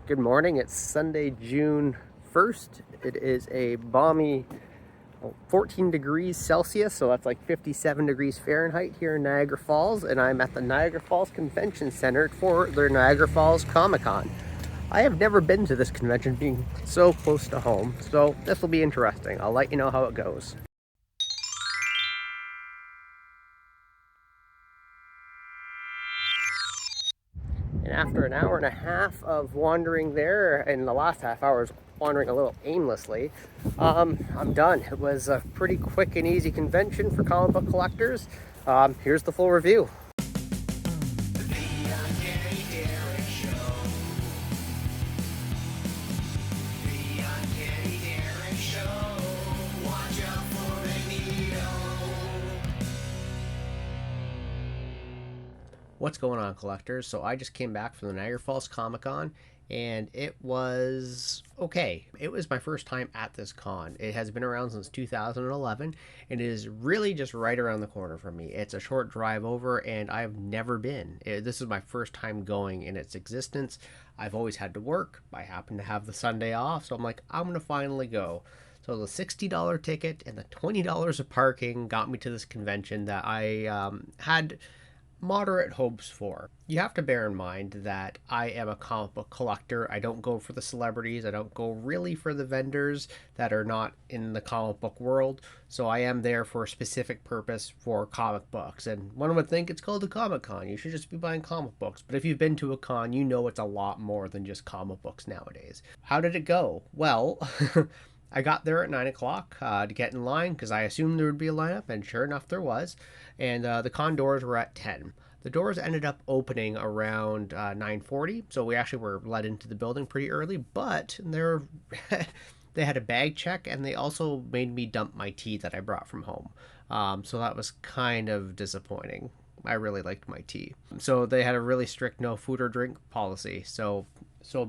Good morning. It's Sunday, June 1st. It is a balmy 14 degrees Celsius, so that's like 57 degrees Fahrenheit here in Niagara Falls, and I'm at the Niagara Falls Convention Center for their Niagara Falls Comic Con. I have never been to this convention, being so close to home, so this will be interesting. I'll let you know how it goes. And after an hour and a half of wandering there, and the last half hour was wandering a little aimlessly, I'm done. It was a pretty quick and easy convention for comic book collectors. Here's the full review. What's going on, collectors? So I just came back from the Niagara Falls Comic Con, and it was okay. It was my first time at this con. It has been around since 2011, and it is really just right around the corner from me. It's a short drive over, and I've never been. This is my first time going in its existence. I've always had to work. I happen to have the Sunday off, so I'm like, I'm going to finally go. So the $60 ticket and the $20 of parking got me to this convention that I had moderate hopes for. You have to bear in mind that I am a comic book collector. I don't go for the celebrities. I don't go really for the vendors that are not in the comic book world. So I am there for a specific purpose for comic books. And one would think it's called a Comic Con. You should just be buying comic books. But if you've been to a con, you know it's a lot more than just comic books nowadays. How did it go? Well, I got there at 9 o'clock to get in line because I assumed there would be a lineup, and sure enough, there was. And the con doors were at 10. The doors ended up opening around 9:40, so we actually were let into the building pretty early, but they had a bag check, and they also made me dump my tea that I brought from home. So that was kind of disappointing. I really liked my tea. So they had a really strict no food or drink policy, so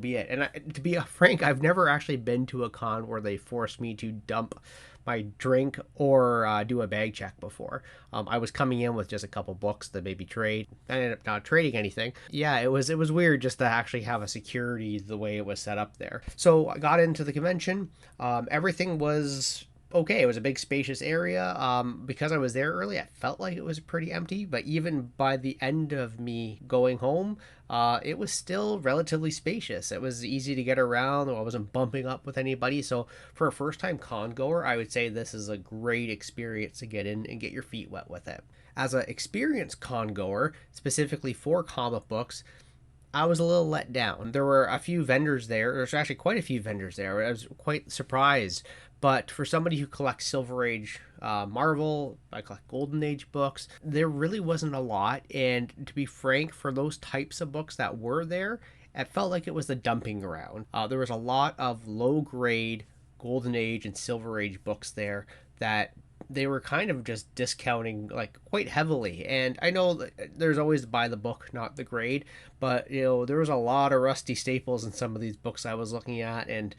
be it. And to be frank, I've never actually been to a con where they forced me to dump my drink or do a bag check before. I was coming in with just a couple books to maybe trade. I ended up not trading anything. Yeah, it was weird just to actually have a security the way it was set up there. So I got into the convention. Everything was okay. It was a big spacious area. Because I was there early, I felt like it was pretty empty, but even by the end of me going home, it was still relatively spacious. It was easy to get around. I wasn't bumping up with anybody. So for a first time con goer, I would say this is a great experience to get in and get your feet wet with it. As an experienced con goer, specifically for comic books, I was a little let down. There were a few vendors there. There's actually quite a few vendors there. I was quite surprised. But for somebody who collects Silver Age Marvel, I collect Golden Age books, there really wasn't a lot. And to be frank, for those types of books that were there, it felt like it was the dumping ground. There was a lot of low grade Golden Age and Silver Age books there that they were kind of just discounting like quite heavily. And I know that there's always buy the book, not the grade, but there was a lot of rusty staples in some of these books I was looking at, and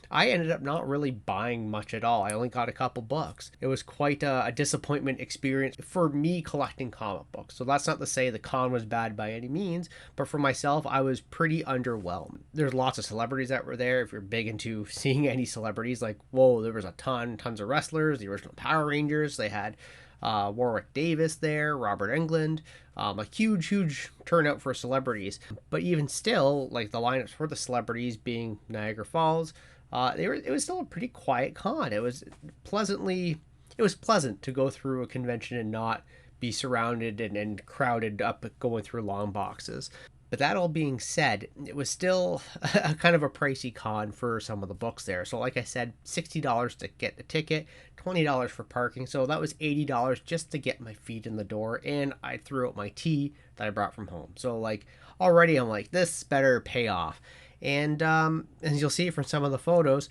I ended up not really buying much at all. I only got a couple books. It was quite a disappointment experience for me collecting comic books. So that's not to say the con was bad by any means, but for myself, I was pretty underwhelmed. There's lots of celebrities that were there. If you're big into seeing any celebrities, like, whoa, there was tons of wrestlers, the original Power Rangers. They had Warwick Davis there, Robert Englund, a huge turnout for celebrities. But even still, like the lineups for the celebrities being Niagara Falls, it was still a pretty quiet con. It was pleasant to go through a convention and not be surrounded and crowded up going through long boxes. But that all being said, it was still a kind of a pricey con for some of the books there. So like I said, $60 to get the ticket, $20 for parking. So that was $80 just to get my feet in the door. And I threw out my tea that I brought from home. So like already I'm like, this better pay off. And as you'll see from some of the photos,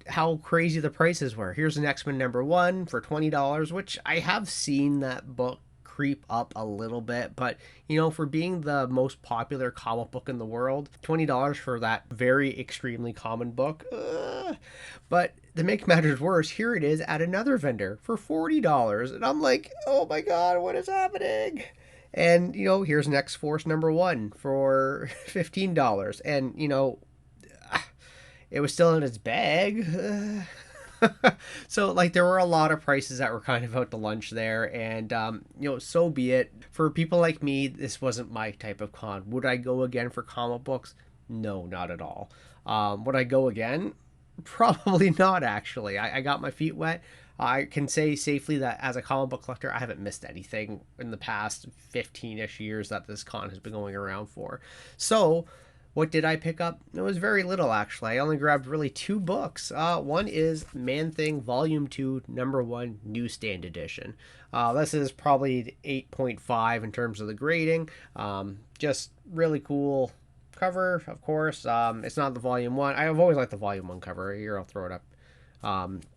how crazy the prices were. Here's an X-Men #1 for $20, which I have seen that book creep up a little bit, but for being the most popular comic book in the world, $20 for that very extremely common book. But to make matters worse, here it is at another vendor for $40, and I'm like, oh my god, what is happening? And here's an X-Force #1 for $15, and it was still in its bag. So like there were a lot of prices that were kind of out to lunch there, and so be it. For people like me, this wasn't my type of con. Would I go again for comic books? No, not at all. Would I go again? Probably not, actually. I got my feet wet. I can say safely that as a comic book collector, I haven't missed anything in the past 15-ish years that this con has been going around for. So, what did I pick up? It was very little, actually. I only grabbed really two books. One is Man-Thing Volume 2, Number 1, Newsstand Edition. This is probably 8.5 in terms of the grading. Just really cool cover, of course. It's not the Volume 1. I've always liked the Volume 1 cover. Here, I'll throw it up.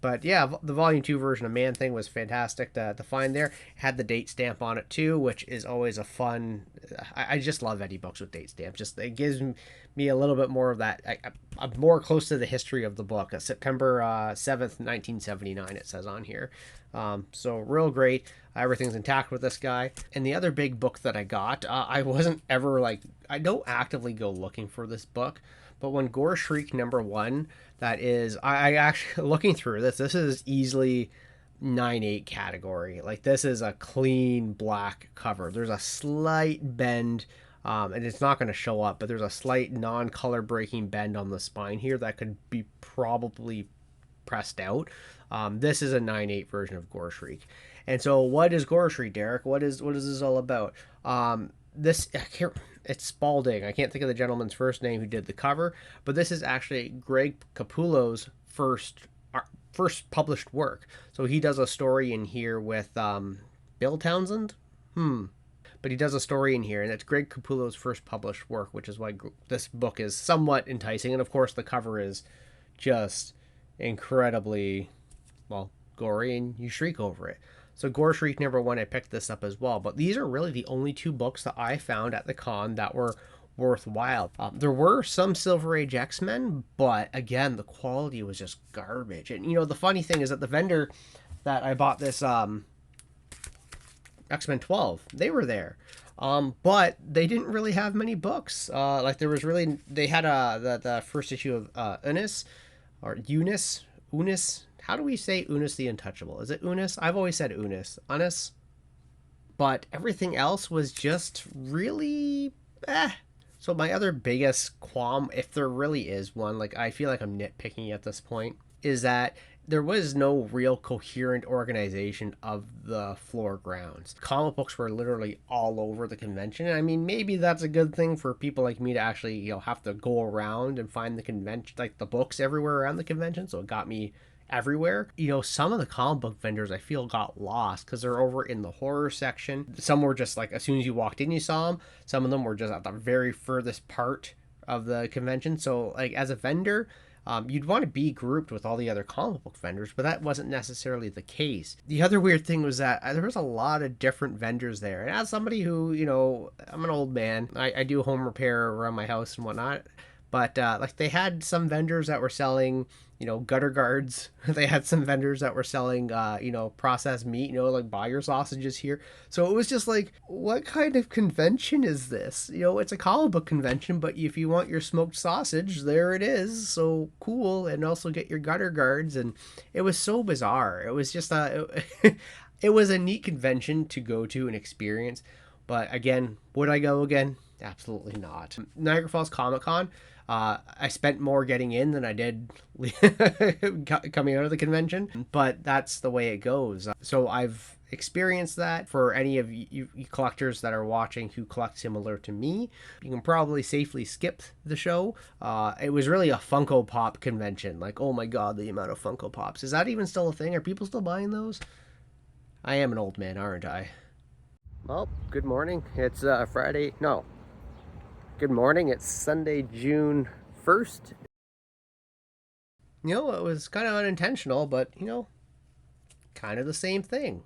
But yeah, the Volume 2 version of Man-Thing was fantastic to find there. It had the date stamp on it too, which is always a fun... I just love any books with date stamps. Just it gives me a little bit more of that. I'm more close to the history of the book. September 7th, 1979, it says on here. So real great. Everything's intact with this guy. And the other big book that I got, I wasn't ever like... I don't actively go looking for this book. But when Gore Shriek number 1, that is, I actually, looking through this is easily 9/8 category. Like, this is a clean black cover. There's a slight bend, and it's not going to show up, but there's a slight non-color breaking bend on the spine here that could be probably pressed out. This is a 9/8 version of Gore Shriek. And so what is Gore Shriek, Derek? What is this all about? It's Spalding. I can't think of the gentleman's first name who did the cover, but this is actually Greg Capullo's first published work. So he does a story in here with Bill Townsend. But he does a story in here, and it's Greg Capullo's first published work, which is why this book is somewhat enticing. And of course, the cover is just incredibly, well, gory, and you shriek over it. So Gore Shriek number 1, I picked this up as well. But these are really the only two books that I found at the con that were worthwhile. There were some Silver Age X-Men, but again, the quality was just garbage. And the funny thing is that the vendor that I bought this X-Men 12, they were there. But they didn't really have many books. They had the first issue of Unis. How do we say Unis the Untouchable? Is it Unis? I've always said Unis. Unis? But everything else was just really So my other biggest qualm, if there really is one, like I feel like I'm nitpicking at this point, is that there was no real coherent organization of the floor grounds. Comic books were literally all over the convention. I mean, maybe that's a good thing for people like me to actually, have to go around and find the convention, like the books everywhere around the convention. So it got me everywhere. Some of the comic book vendors I feel got lost because they're over in the horror section. Some were just like, as soon as you walked in, you saw them. Some of them were just at the very furthest part of the convention. So like as a vendor, you'd want to be grouped with all the other comic book vendors, but that wasn't necessarily the case. The other weird thing was that there was a lot of different vendors there. And as somebody who, I'm an old man, I do home repair around my house and whatnot. But like they had some vendors that were selling, gutter guards. They had some vendors that were selling, processed meat, like buy your sausages here. So it was just like, what kind of convention is this? It's a comic book convention, but if you want your smoked sausage, there it is. So cool. And also get your gutter guards. And it was so bizarre. It was just it was a neat convention to go to and experience. But again, would I go again? Absolutely not. Niagara Falls Comic Con, I spent more getting in than I did coming out of the convention, but that's the way it goes. So I've experienced that. For any of you collectors that are watching who collect similar to me, you can probably safely skip the show. It was really a Funko Pop convention. Like, oh my God, the amount of Funko Pops. Is that even still a thing? Are people still buying those? I am an old man, aren't I? Well, good morning. It's Friday. No. Good morning. It's Sunday, June 1st. It was kind of unintentional, but, kind of the same thing.